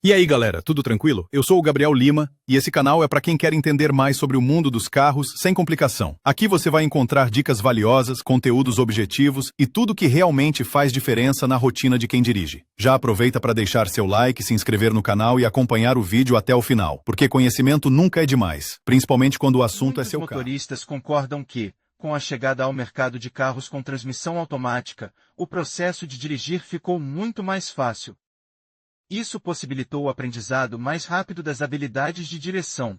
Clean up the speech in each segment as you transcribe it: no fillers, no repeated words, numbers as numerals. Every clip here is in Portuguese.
E aí, galera, tudo tranquilo? Eu sou o Gabriel Lima e esse canal é para quem quer entender mais sobre o mundo dos carros sem complicação. Aqui você vai encontrar dicas valiosas, conteúdos objetivos e tudo que realmente faz diferença na rotina de quem dirige. Já aproveita para deixar seu like, se inscrever no canal e acompanhar o vídeo até o final, porque conhecimento nunca é demais, principalmente quando o assunto é seu carro. Muitos motoristas concordam que, com a chegada ao mercado de carros com transmissão automática, o processo de dirigir ficou muito mais fácil. Isso possibilitou o aprendizado mais rápido das habilidades de direção.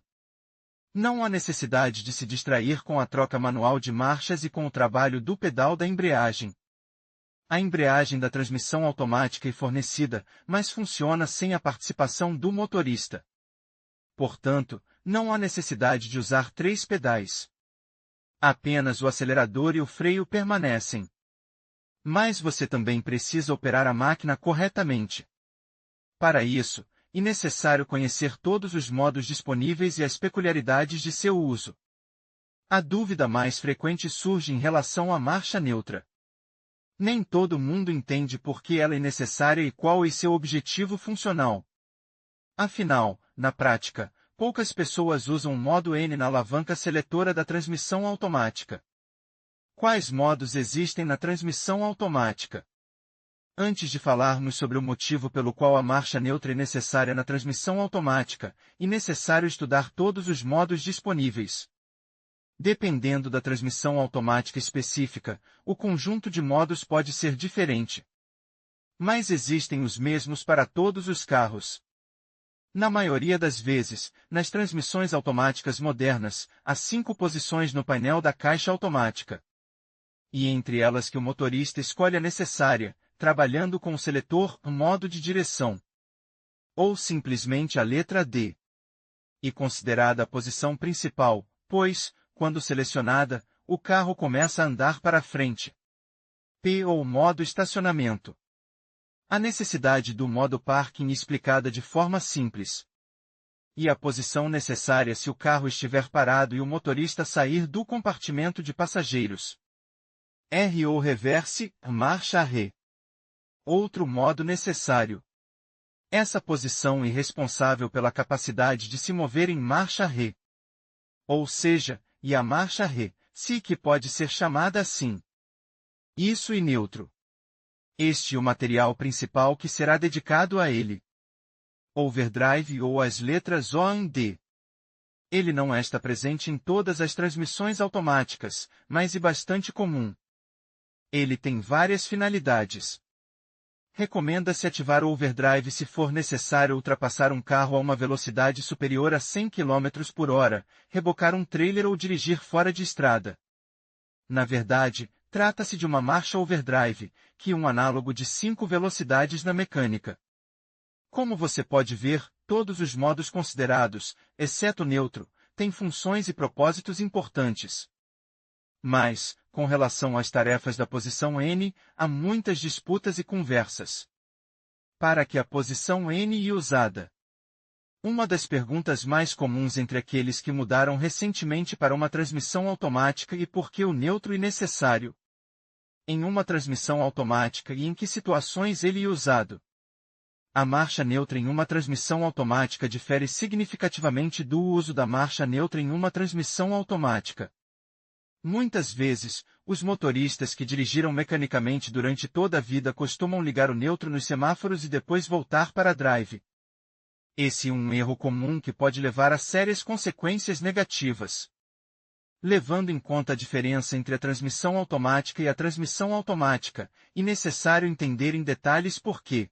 Não há necessidade de se distrair com a troca manual de marchas e com o trabalho do pedal da embreagem. A embreagem da transmissão automática é fornecida, mas funciona sem a participação do motorista. Portanto, não há necessidade de usar 3 pedais. Apenas o acelerador e o freio permanecem. Mas você também precisa operar a máquina corretamente. Para isso, é necessário conhecer todos os modos disponíveis e as peculiaridades de seu uso. A dúvida mais frequente surge em relação à marcha neutra. Nem todo mundo entende por que ela é necessária e qual é seu objetivo funcional. Afinal, na prática, poucas pessoas usam o modo N na alavanca seletora da transmissão automática. Quais modos existem na transmissão automática? Antes de falarmos sobre o motivo pelo qual a marcha neutra é necessária na transmissão automática, é necessário estudar todos os modos disponíveis. Dependendo da transmissão automática específica, o conjunto de modos pode ser diferente. Mas existem os mesmos para todos os carros. Na maioria das vezes, nas transmissões automáticas modernas, há 5 posições no painel da caixa automática. E entre elas que o motorista escolhe a necessária, trabalhando com o seletor modo de direção. Ou simplesmente a letra D. E considerada a posição principal, pois, quando selecionada, o carro começa a andar para frente. P ou modo estacionamento. A necessidade do modo parking explicada de forma simples. E a posição necessária se o carro estiver parado e o motorista sair do compartimento de passageiros. R ou reverse, marcha ré. Outro modo necessário. Essa posição é responsável pela capacidade de se mover em marcha ré. Ou seja, e a marcha ré, se que pode ser chamada assim. Isso e neutro. Este é o material principal que será dedicado a ele. Overdrive ou as letras O e D. Ele não está presente em todas as transmissões automáticas, mas é bastante comum. Ele tem várias finalidades. Recomenda-se ativar o overdrive se for necessário ultrapassar um carro a uma velocidade superior a 100 km por hora, rebocar um trailer ou dirigir fora de estrada. Na verdade, trata-se de uma marcha overdrive, que é um análogo de 5 velocidades na mecânica. Como você pode ver, todos os modos considerados, exceto o neutro, têm funções e propósitos importantes. Mas, com relação às tarefas da posição N, há muitas disputas e conversas. Para que a posição N é usada? Uma das perguntas mais comuns entre aqueles que mudaram recentemente para uma transmissão automática e por que o neutro é necessário. Em uma transmissão automática e em que situações ele é usado? A marcha neutra em uma transmissão automática difere significativamente do uso da marcha neutra em uma transmissão automática. Muitas vezes, os motoristas que dirigiram mecanicamente durante toda a vida costumam ligar o neutro nos semáforos e depois voltar para a drive. Esse é um erro comum que pode levar a sérias consequências negativas. Levando em conta a diferença entre a transmissão automática e a transmissão automática, é necessário entender em detalhes por quê.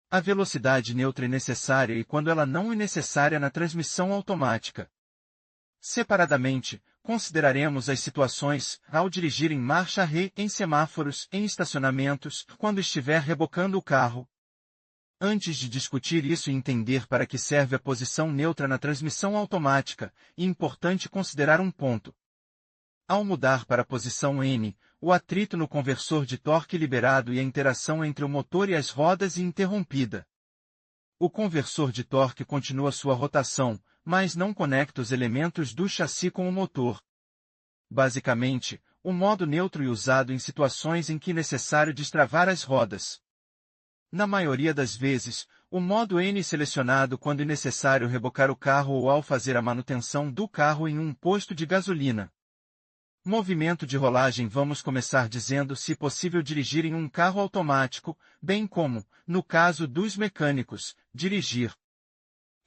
A velocidade neutra é necessária e quando ela não é necessária na transmissão automática. Separadamente, consideraremos as situações, ao dirigir em marcha ré, em semáforos, em estacionamentos, quando estiver rebocando o carro. Antes de discutir isso e entender para que serve a posição neutra na transmissão automática, é importante considerar um ponto. Ao mudar para a posição N, o atrito no conversor de torque liberado e a interação entre o motor e as rodas é interrompida. O conversor de torque continua sua rotação, mas não conecta os elementos do chassi com o motor. Basicamente, o modo neutro é usado em situações em que é necessário destravar as rodas. Na maioria das vezes, O modo N selecionado quando é necessário rebocar o carro ou ao fazer a manutenção do carro em um posto de gasolina. Movimento de rolagem. Vamos começar dizendo se possível dirigir em um carro automático, bem como, no caso dos mecânicos, dirigir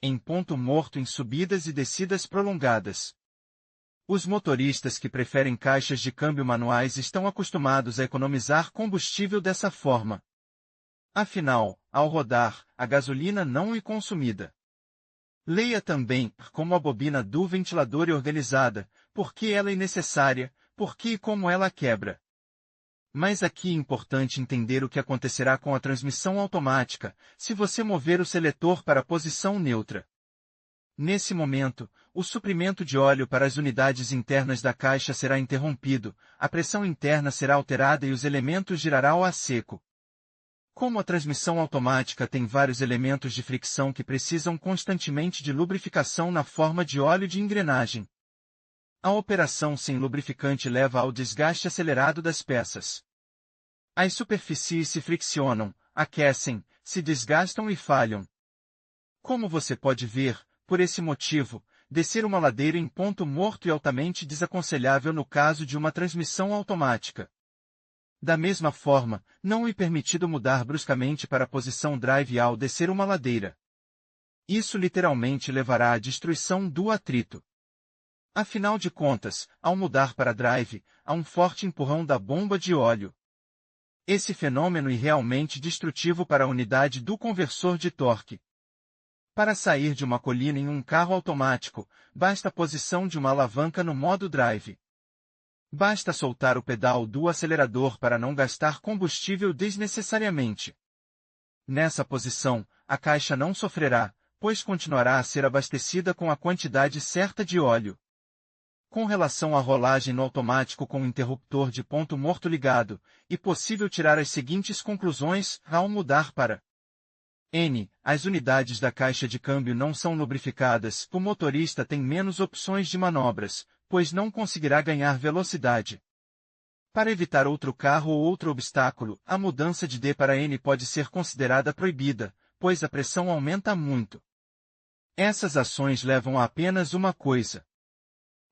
em ponto morto em subidas e descidas prolongadas. Os motoristas que preferem caixas de câmbio manuais estão acostumados a economizar combustível dessa forma. Afinal, ao rodar, a gasolina não é consumida. Leia também como a bobina do ventilador é organizada, por que ela é necessária, por que e como ela quebra. Mas aqui é importante entender o que acontecerá com a transmissão automática, se você mover o seletor para a posição neutra. Nesse momento, o suprimento de óleo para as unidades internas da caixa será interrompido, a pressão interna será alterada e os elementos girarão a seco. Como a transmissão automática tem vários elementos de fricção que precisam constantemente de lubrificação na forma de óleo de engrenagem, a operação sem lubrificante leva ao desgaste acelerado das peças. As superfícies se friccionam, aquecem, se desgastam e falham. Como você pode ver, por esse motivo, descer uma ladeira em ponto morto é altamente desaconselhável no caso de uma transmissão automática. Da mesma forma, não é permitido mudar bruscamente para a posição drive ao descer uma ladeira. Isso literalmente levará à destruição do atrito. Afinal de contas, ao mudar para drive, há um forte empurrão da bomba de óleo. Esse fenômeno é realmente destrutivo para a unidade do conversor de torque. Para sair de uma colina em um carro automático, basta a posição de uma alavanca no modo drive. Basta soltar o pedal do acelerador para não gastar combustível desnecessariamente. Nessa posição, a caixa não sofrerá, pois continuará a ser abastecida com a quantidade certa de óleo. Com relação à rolagem no automático com o interruptor de ponto morto ligado, é possível tirar as seguintes conclusões ao mudar para N. As unidades da caixa de câmbio não são lubrificadas, o motorista tem menos opções de manobras, pois não conseguirá ganhar velocidade. Para evitar outro carro ou outro obstáculo, a mudança de D para N pode ser considerada proibida, pois a pressão aumenta muito. Essas ações levam a apenas uma coisa: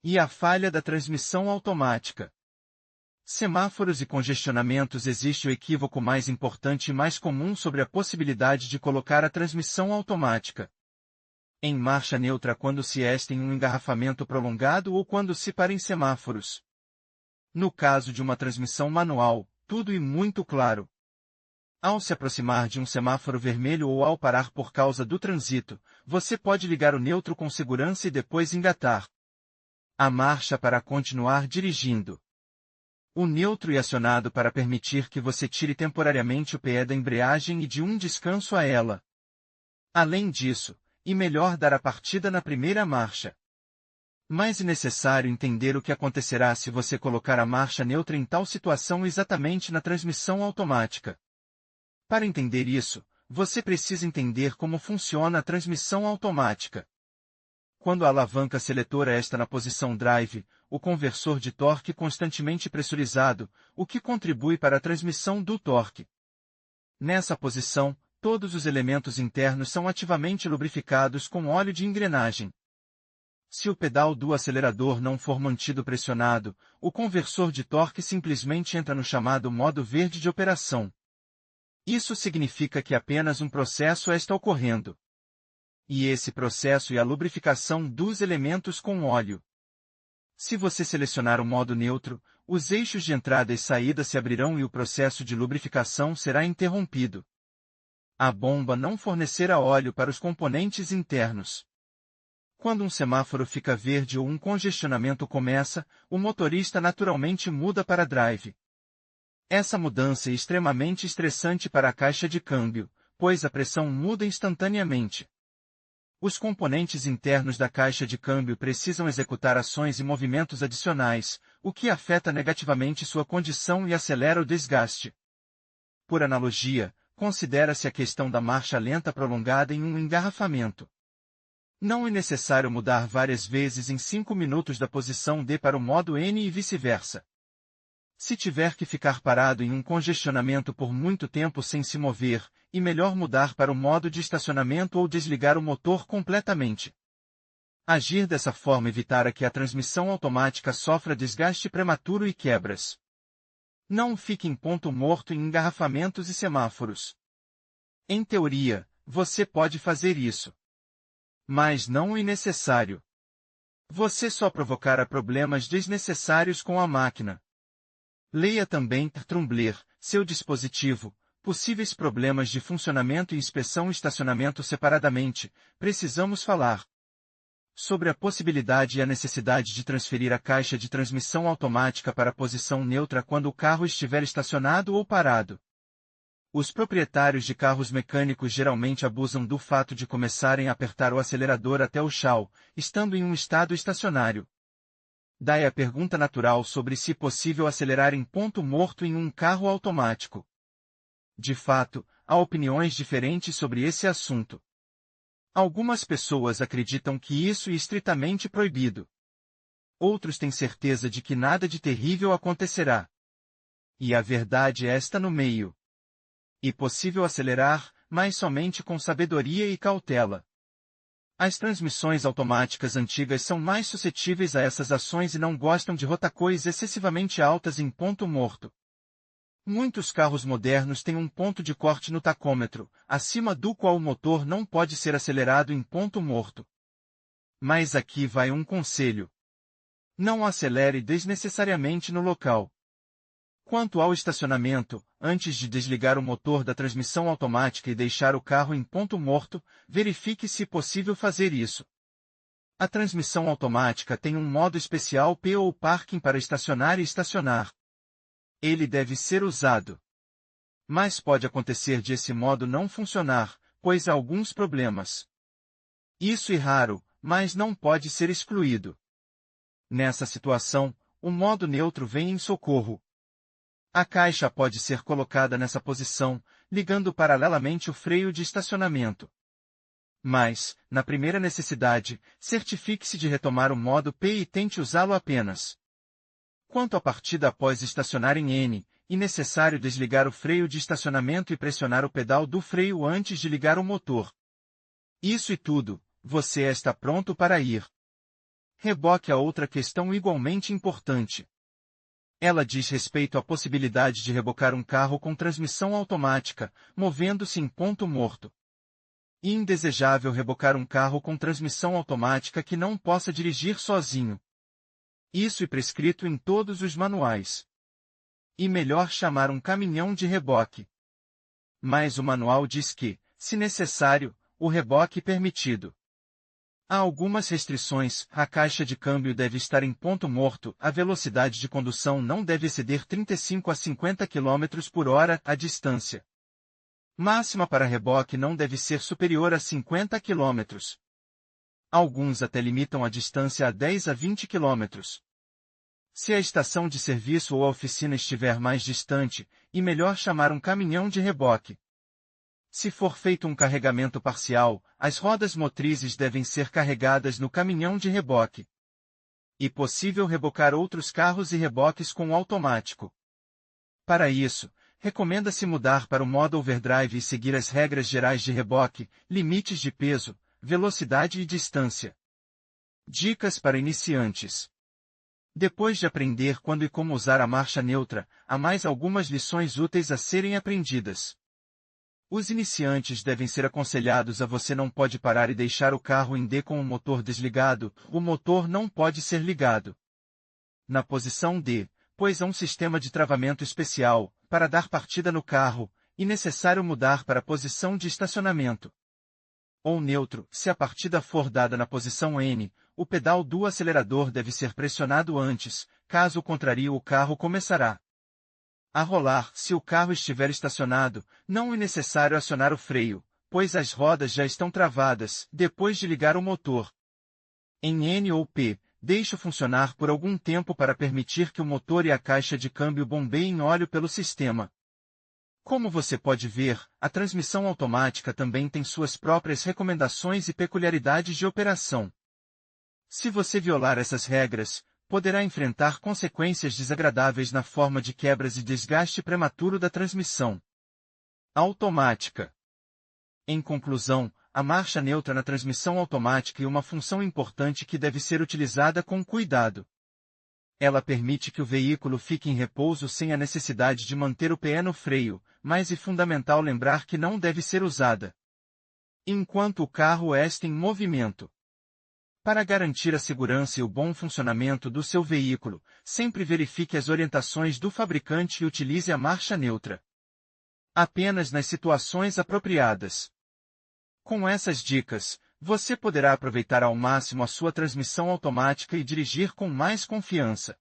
e a falha da transmissão automática. Semáforos e congestionamentos. Existe o equívoco mais importante e mais comum sobre a possibilidade de colocar a transmissão automática em marcha neutra quando se está em um engarrafamento prolongado ou quando se para em semáforos. No caso de uma transmissão manual, tudo é muito claro. Ao se aproximar de um semáforo vermelho ou ao parar por causa do trânsito, você pode ligar o neutro com segurança e depois engatar a marcha para continuar dirigindo. O neutro é acionado para permitir que você tire temporariamente o pé da embreagem e de um descanso a ela. Além disso, é melhor dar a partida na primeira marcha. Mas é necessário entender o que acontecerá se você colocar a marcha neutra em tal situação exatamente na transmissão automática. Para entender isso, você precisa entender como funciona a transmissão automática. Quando a alavanca seletora está na posição drive, o conversor de torque constantemente pressurizado, o que contribui para a transmissão do torque. Nessa posição, todos os elementos internos são ativamente lubrificados com óleo de engrenagem. Se o pedal do acelerador não for mantido pressionado, o conversor de torque simplesmente entra no chamado modo verde de operação. Isso significa que apenas um processo está ocorrendo. E esse processo é a lubrificação dos elementos com óleo. Se você selecionar o modo neutro, os eixos de entrada e saída se abrirão e o processo de lubrificação será interrompido. A bomba não fornecerá óleo para os componentes internos. Quando um semáforo fica verde ou um congestionamento começa, o motorista naturalmente muda para drive. Essa mudança é extremamente estressante para a caixa de câmbio, pois a pressão muda instantaneamente. Os componentes internos da caixa de câmbio precisam executar ações e movimentos adicionais, o que afeta negativamente sua condição e acelera o desgaste. Por analogia, considera-se a questão da marcha lenta prolongada em um engarrafamento. Não é necessário mudar várias vezes em 5 minutos da posição D para o modo N e vice-versa. Se tiver que ficar parado em um congestionamento por muito tempo sem se mover, e melhor mudar para o modo de estacionamento ou desligar o motor completamente. Agir dessa forma evitará que a transmissão automática sofra desgaste prematuro e quebras. Não fique em ponto morto em engarrafamentos e semáforos. Em teoria, você pode fazer isso. Mas não é necessário. Você só provocará problemas desnecessários com a máquina. Leia também Trumbler, seu dispositivo, possíveis problemas de funcionamento e inspeção e estacionamento separadamente. Precisamos falar sobre a possibilidade e a necessidade de transferir a caixa de transmissão automática para a posição neutra quando o carro estiver estacionado ou parado. Os proprietários de carros mecânicos geralmente abusam do fato de começarem a apertar o acelerador até o chão, estando em um estado estacionário. Daí a pergunta natural sobre se é possível acelerar em ponto morto em um carro automático. De fato, há opiniões diferentes sobre esse assunto. Algumas pessoas acreditam que isso é estritamente proibido. Outros têm certeza de que nada de terrível acontecerá. E a verdade está no meio. É possível acelerar, mas somente com sabedoria e cautela. As transmissões automáticas antigas são mais suscetíveis a essas ações e não gostam de rotacões excessivamente altas em ponto morto. Muitos carros modernos têm um ponto de corte no tacômetro, acima do qual o motor não pode ser acelerado em ponto morto. Mas aqui vai um conselho. Não acelere desnecessariamente no local. Quanto ao estacionamento, antes de desligar o motor da transmissão automática e deixar o carro em ponto morto, verifique se é possível fazer isso. A transmissão automática tem um modo especial P ou parking para estacionar e estacionar. Ele deve ser usado. Mas pode acontecer de esse modo não funcionar, pois há alguns problemas. Isso é raro, mas não pode ser excluído. Nessa situação, o modo neutro vem em socorro. A caixa pode ser colocada nessa posição, ligando paralelamente o freio de estacionamento. Mas, na primeira necessidade, certifique-se de retomar o modo P e tente usá-lo apenas. Quanto à partida após estacionar em N, é necessário desligar o freio de estacionamento e pressionar o pedal do freio antes de ligar o motor. Isso é tudo, você está pronto para ir. Reboque é outra questão igualmente importante. Ela diz respeito à possibilidade de rebocar um carro com transmissão automática, movendo-se em ponto morto. É indesejável rebocar um carro com transmissão automática que não possa dirigir sozinho. Isso é prescrito em todos os manuais. E melhor chamar um caminhão de reboque. Mas o manual diz que, se necessário, o reboque é permitido. Há algumas restrições, a caixa de câmbio deve estar em ponto morto, a velocidade de condução não deve exceder 35 a 50 km por hora, a distância máxima para reboque não deve ser superior a 50 km. Alguns até limitam a distância a 10 a 20 km. Se a estação de serviço ou a oficina estiver mais distante, é melhor chamar um caminhão de reboque. Se for feito um carregamento parcial, as rodas motrizes devem ser carregadas no caminhão de reboque. É possível rebocar outros carros e reboques com automático. Para isso, recomenda-se mudar para o modo overdrive e seguir as regras gerais de reboque, limites de peso, velocidade e distância. Dicas para iniciantes. Depois de aprender quando e como usar a marcha neutra, há mais algumas lições úteis a serem aprendidas. Os iniciantes devem ser aconselhados a você não pode parar e deixar o carro em D com o motor desligado, o motor não pode ser ligado. Na posição D, pois há um sistema de travamento especial, para dar partida no carro, é necessário mudar para a posição de estacionamento. Ou neutro, se a partida for dada na posição N, o pedal do acelerador deve ser pressionado antes, caso contrário o carro começará a rolar. Se o carro estiver estacionado, não é necessário acionar o freio, pois as rodas já estão travadas, depois de ligar o motor. Em N ou P, deixe-o funcionar por algum tempo para permitir que o motor e a caixa de câmbio bombeiem óleo pelo sistema. Como você pode ver, a transmissão automática também tem suas próprias recomendações e peculiaridades de operação. Se você violar essas regras, poderá enfrentar consequências desagradáveis na forma de quebras e desgaste prematuro da transmissão automática. Em conclusão, a marcha neutra na transmissão automática é uma função importante que deve ser utilizada com cuidado. Ela permite que o veículo fique em repouso sem a necessidade de manter o pé no freio, mas é fundamental lembrar que não deve ser usada enquanto o carro está em movimento. Para garantir a segurança e o bom funcionamento do seu veículo, sempre verifique as orientações do fabricante e utilize a marcha neutra apenas nas situações apropriadas. Com essas dicas, você poderá aproveitar ao máximo a sua transmissão automática e dirigir com mais confiança.